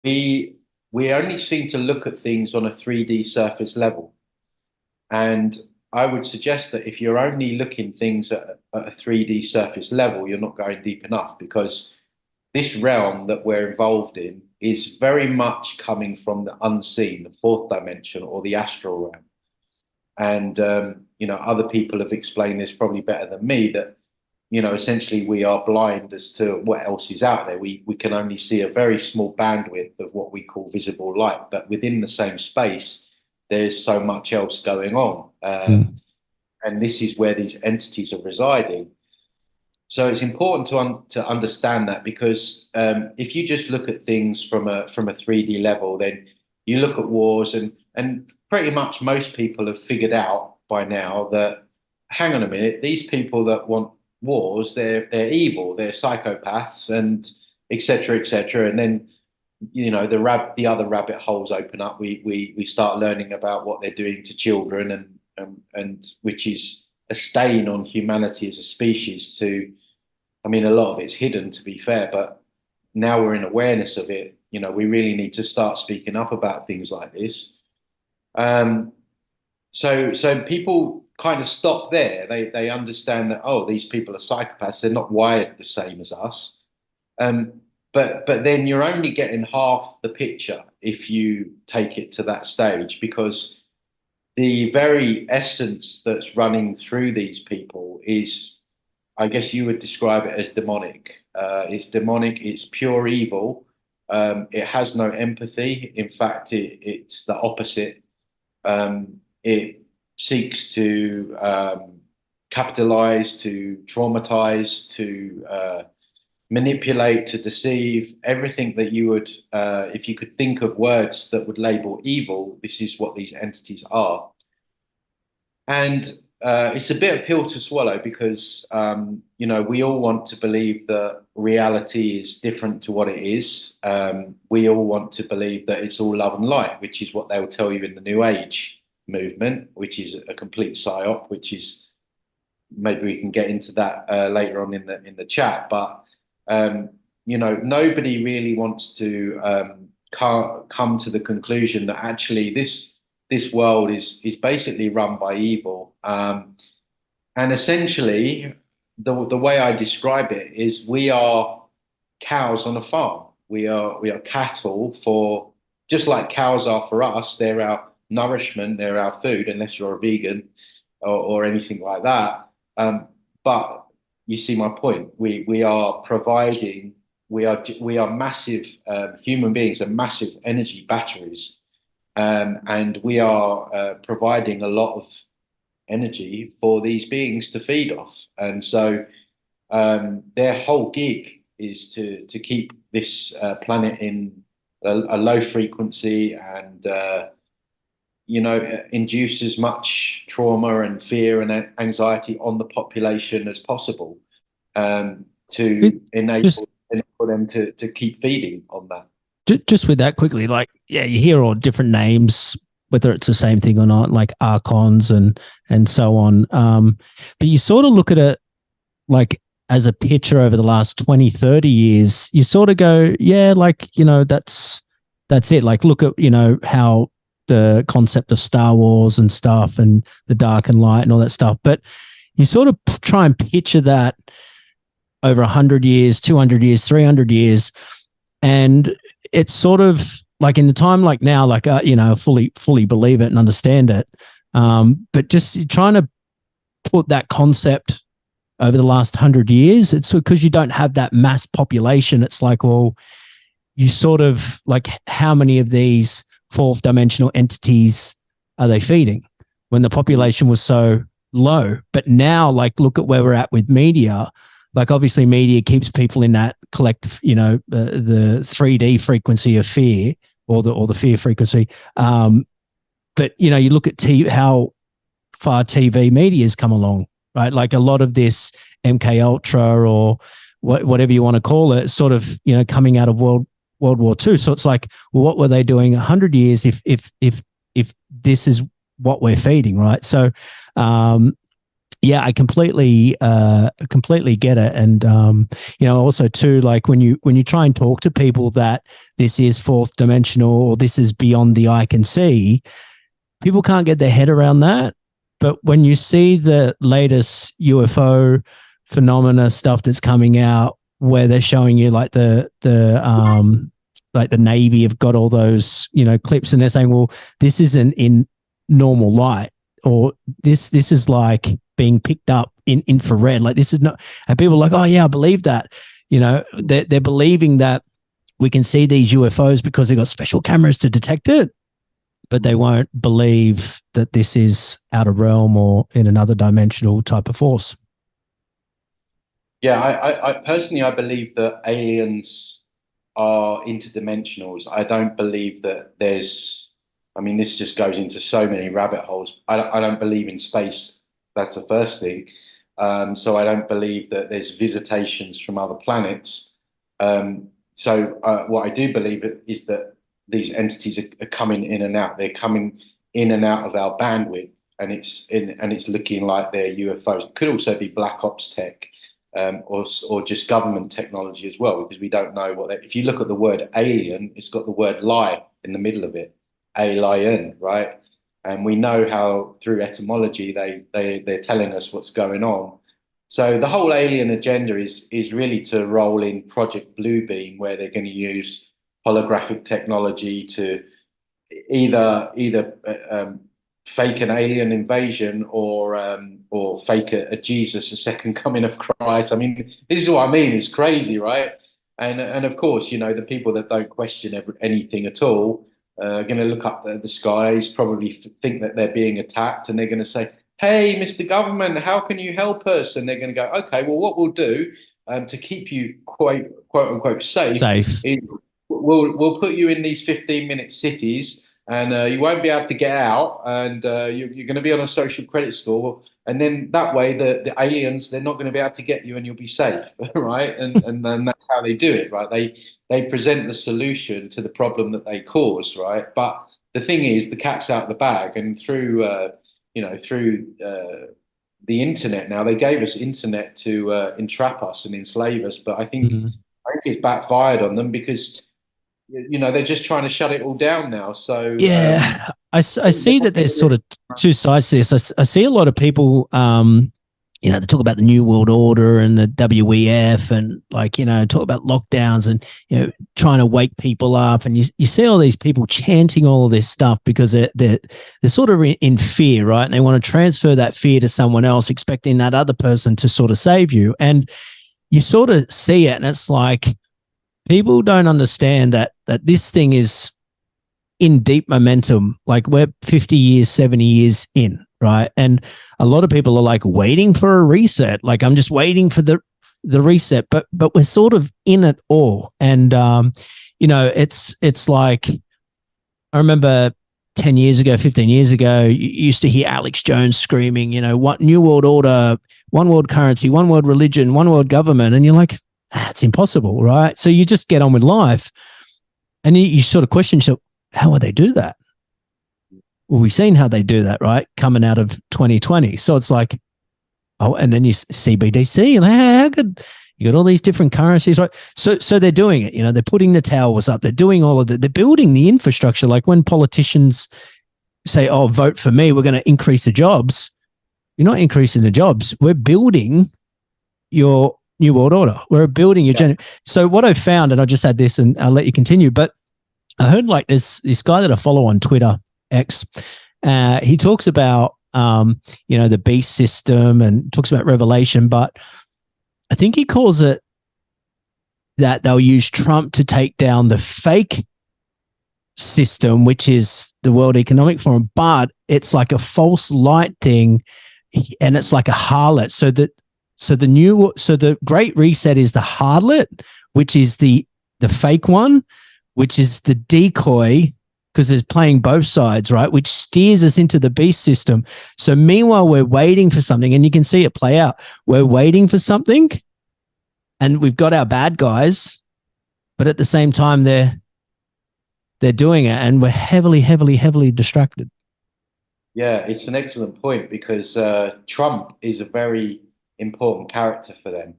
we we only seem to look at things on a 3D surface level. And I would suggest that if you're only looking things at a 3D surface level, you're not going deep enough, because this realm that we're involved in is very much coming from the unseen, the fourth dimension, or the astral realm. And other people have explained this probably better than me, that essentially we are blind as to what else is out there. We can only see a very small bandwidth of what we call visible light, but within the same space, there's so much else going on. Mm. And this is where these entities are residing. So it's important to understand that, because if you just look at things from a 3D level, then you look at wars, and pretty much most people have figured out by now that, hang on a minute, these people that want wars, they're evil, they're psychopaths, and etc. etc. And then the other rabbit holes open up. We start learning about what they're doing to children, and which is a stain on humanity as a species. I mean, a lot of it's hidden, to be fair, but now we're in awareness of it. We really need to start speaking up about things like this. Um, so people kind of stop there. They understand that, oh, these people are psychopaths. They're not wired the same as us. Um, but then you're only getting half the picture if you take it to that stage, because the very essence that's running through these people is, I guess you would describe it as demonic. It's demonic. It's pure evil. It has no empathy. In fact, it's the opposite. It seeks to capitalize, to traumatize, to manipulate, to deceive. Everything that you would, if you could think of words that would label evil, this is what these entities are. And it's a bit of pill to swallow, because we all want to believe that reality is different to what it is. We all want to believe that it's all love and light, which is what they'll tell you in the New Age movement, which is a complete psyop. Which is, maybe we can get into that later on in the chat. But nobody really wants to come to the conclusion that actually this world is basically run by evil. And essentially, the way I describe it is, we are cows on a farm. We are cattle for, just like cows are for us. They're our nourishment. They're our food, unless you're a vegan or anything like that. But you see my point. We are providing. We are massive, human beings are massive energy batteries, and we are providing a lot of energy for these beings to feed off. And so their whole gig is to keep this planet in a low frequency, and induce as much trauma and fear and anxiety on the population as possible, It to just enable them to keep feeding on that. just with that quickly, like, yeah, you hear all different names, whether it's the same thing or not, like archons and so on. But you sort of look at it like as a picture over the last 20, 30 years, you sort of go, yeah, like, that's it. Like, look at, how the concept of Star Wars and stuff, and the dark and light and all that stuff. But you sort of try and picture that over 100 years, 200 years, 300 years. And it's sort of like, in the time like now, like, fully believe it and understand it. But just trying to put that concept over the last 100 years, it's because you don't have that mass population. It's like, well, you sort of like, how many of these fourth dimensional entities are they feeding when the population was so low? But now, like, look at where we're at with media. Like, obviously media keeps people in that collective, the 3D frequency of fear, or the fear frequency. But you look at how far TV media has come along, right? Like, a lot of this MK Ultra, or whatever you want to call it, sort of, coming out of World War II. So it's like, well, what were they doing 100 years if this is what we're feeding, right? So Yeah, I completely get it. And also too, like when you try and talk to people that this is fourth dimensional or this is beyond the eye can see, people can't get their head around that. But when you see the latest UFO phenomena stuff that's coming out, where they're showing you like the Navy have got all those clips, and they're saying, well, this isn't in normal light, or this is like being picked up in infrared, like this is not, and people are like, oh yeah, I believe that. They're believing that we can see these UFOs because they've got special cameras to detect it, but they won't believe that this is out of realm or in another dimensional type of force. Yeah, I personally, I believe that aliens are interdimensionals. I don't believe that I mean, this just goes into so many rabbit holes. I don't believe in space. That's the first thing. So I don't believe that there's visitations from other planets. What I do believe is that these entities are coming in and out. They're coming in and out of our bandwidth, and it's looking like they're UFOs. It could also be black ops tech, or just government technology as well, because we don't know what. If you look at the word alien, it's got the word lie in the middle of it, alien, right? And we know how through etymology they're telling us what's going on. So the whole alien agenda is really to roll in Project Bluebeam, where they're going to use holographic technology to either fake an alien invasion or fake a Jesus, a second coming of Christ. I mean, this is what I mean. It's crazy, right? And of course, the people that don't question anything at all are going to look up the skies, probably think that they're being attacked, and they're going to say, "Hey, Mr. Government, how can you help us?" And they're going to go, "Okay, well, what we'll do to keep you quote unquote safe is we'll put you in these 15-minute cities, and you won't be able to get out, and you're going to be on a social credit score, and then that way the aliens, they're not going to be able to get you, and you'll be safe." Right? And then that's how they do it, right? They present the solution to the problem that they cause, right? But the thing is, the cat's out of the bag, and through the internet now, they gave us internet to entrap us and enslave us, but I think it's backfired on them because they're just trying to shut it all down now. So yeah, I see that there's sort of two sides to this. I see a lot of people, they talk about the New World Order and the WEF, and talk about lockdowns and trying to wake people up. And you see all these people chanting all of this stuff because they're sort of in fear, right? And they want to transfer that fear to someone else, expecting that other person to sort of save you. And you sort of see it, and it's like people don't understand that this thing is in deep momentum. Like we're 50 years, 70 years in, right? And a lot of people are like waiting for a reset. Like I'm just waiting for the reset, but we're sort of in it all. And it's like, I remember 10 years ago, 15 years ago, you used to hear Alex Jones screaming, what New World Order, one world currency, one world religion, one world government. And you're like, it's impossible, right? So you just get on with life, and you sort of question yourself, how would they do that? Well, we've seen how they do that, right? Coming out of 2020. So it's like, and then you CBDC, and how could you got all these different currencies, right? So they're doing it. They're putting the towers up. They're doing all of that. They're building the infrastructure. Like when politicians say, "Oh, vote for me, we're going to increase the jobs." You're not increasing the jobs. We're building your New World Order. We're building your So what I found, and I'll just add this, and I'll let you continue. But I heard like this guy that I follow on Twitter X. He talks about the beast system and talks about Revelation, but I think he calls it that they'll use Trump to take down the fake system, which is the World Economic Forum, but it's like a false light thing, and it's like a harlot. So the Great Reset is the harlot, which is the fake one, which is the decoy, because they're playing both sides, right? Which steers us into the beast system. So meanwhile, we're waiting for something, and you can see it play out. We're waiting for something, and we've got our bad guys, but at the same time, they're doing it, and we're heavily, heavily, heavily distracted. Yeah, it's an excellent point because Trump is a very important character for them.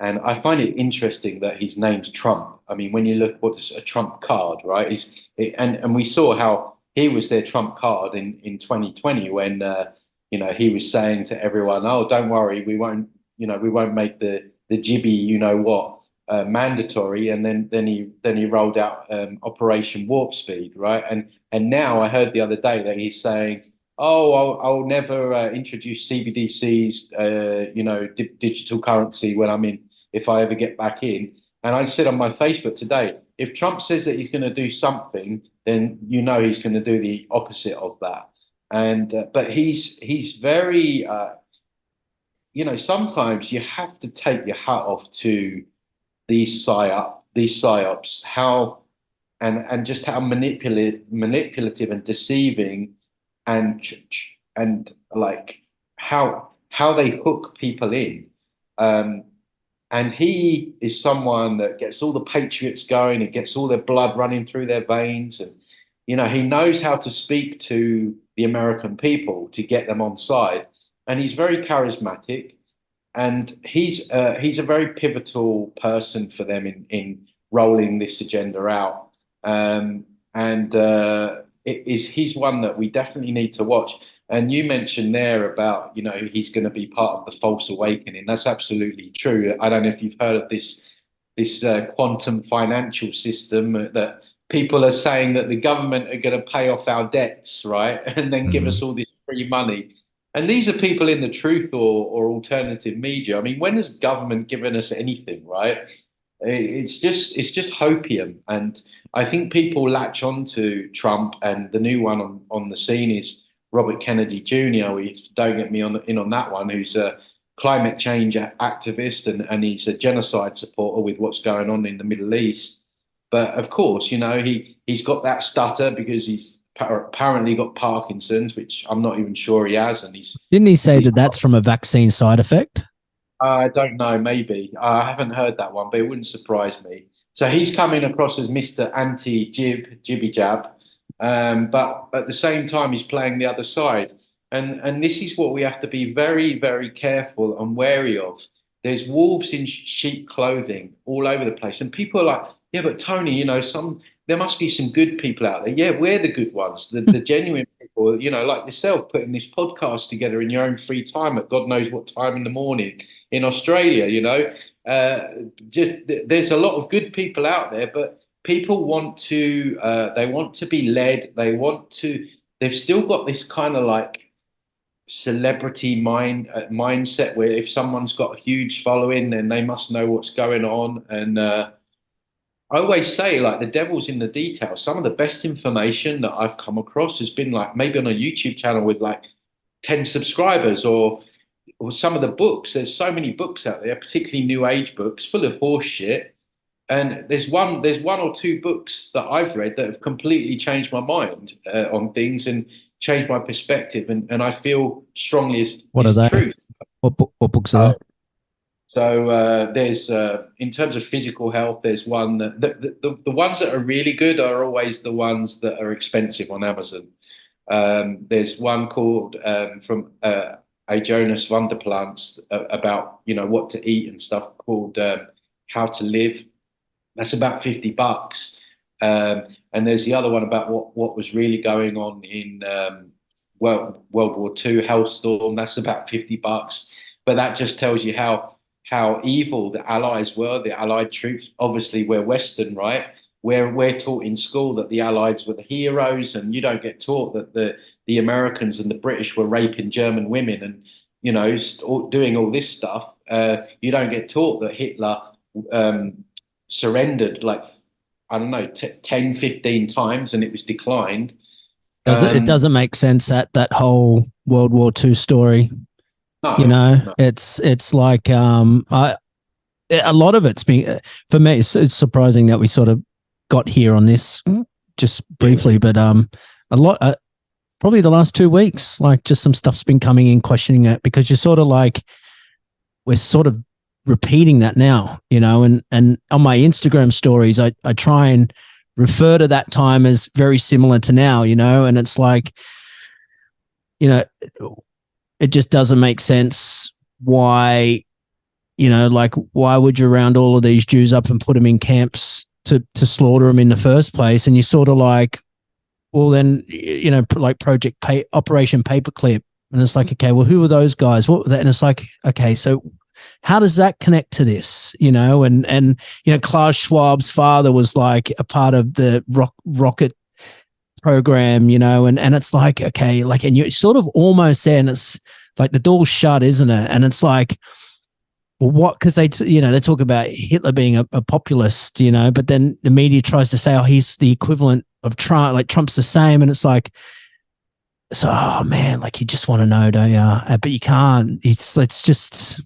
And I find it interesting that his name's Trump. I mean, when you look what's a Trump card, right? And we saw how he was their Trump card in 2020 when he was saying to everyone, "Oh, don't worry, we won't make the jibby, you know what, mandatory." And then he rolled out Operation Warp Speed, right? And now I heard the other day that he's saying, "Oh, I'll never introduce CBDCs, digital currency when if I ever get back in." And I said on my Facebook today, if Trump says that he's going to do something, then he's going to do the opposite of that. And but he's very, sometimes you have to take your hat off to these psyops, how and just how manipulative and deceiving and like how they hook people in. Um, and he is someone that gets all the patriots going and gets all their blood running through their veins, and he knows how to speak to the American people to get them on side, and he's very charismatic, and he's a very pivotal person for them in rolling this agenda out. And he's one that we definitely need to watch. And you mentioned there about he's going to be part of the false awakening. That's absolutely true. I don't know if you've heard of this quantum financial system that people are saying that the government are going to pay off our debts, right, and then give us Mm. all this free money. And these are people in the truth or alternative media. I mean, when has government given us anything, right? It's just hopium, and I think people latch on to Trump, and the new one on the scene is Robert Kennedy Jr. We don't get me in on that one, who's a climate change activist, and he's a genocide supporter with what's going on in the Middle East. But of course, he's got that stutter because he's apparently got Parkinson's, which I'm not even sure he has, and Didn't he say he's that that's from a vaccine side effect? I don't know, maybe. I haven't heard that one, but it wouldn't surprise me. So he's coming across as Mr. Jibby Jab, but at the same time, he's playing the other side. And this is what we have to be very, very careful and wary of. There's wolves in sheep clothing all over the place. And people are like, yeah, but Tony, there must be some good people out there. Yeah, we're the good ones, the genuine people, like yourself, putting this podcast together in your own free time at God knows what time in the morning in Australia, just there's a lot of good people out there, but people they want to be led. They've still got this kind of like celebrity mindset where if someone's got a huge following, then they must know what's going on. And I always say, like, the devil's in the details. Some of the best information that I've come across has been like maybe on a YouTube channel with like 10 subscribers, or some of the books. There's so many books out there, particularly new age books, full of horse shit. And there's one or two books that I've read that have completely changed my mind on things and changed my perspective. And I feel strongly What are is they? truth. What books are Uh, they? so there's in terms of physical health, there's one that the ones that are really good are always the ones that are expensive on Amazon. There's one called from a Jonas Vanderplants about what to eat and stuff called How to Live. That's about $50. And there's the other one about what was really going on in World War II, Hellstorm. That's about $50. But that just tells you how evil the Allies were, the Allied troops. Obviously, we're Western, right? We're taught in school that the Allies were the heroes, and you don't get taught that the Americans and the British were raping German women and doing all this stuff. You don't get taught that Hitler um, surrendered like I don't know 10, 15 times, and it was declined. It Um, doesn't make sense that whole World War II story. no. It's like a lot of it's been for me. It's surprising that we sort of got here on this just briefly, but a lot. Probably the last 2 weeks, like just some stuff's been coming in questioning it because you're sort of like we're sort of repeating that now, and on my Instagram stories, I try and refer to that time as very similar to now, and it's like you know, it just doesn't make sense why, like, why would you round all of these Jews up and put them in camps to slaughter them in the first place? And you're sort of like, well, then, like Operation Paperclip. And it's like, okay, well, who are those guys? What were they? And it's like, okay, so how does that connect to this? And Klaus Schwab's father was like a part of the rocket program, and it's like, okay, like, and you're sort of almost there, and it's like the door's shut, isn't it? And it's like, well, what? Because they talk about Hitler being a populist, but then the media tries to say, oh, he's the equivalent of Trump, like Trump's the same, and it's like, so, oh man, like you just want to know, don't you? But you can't. It's just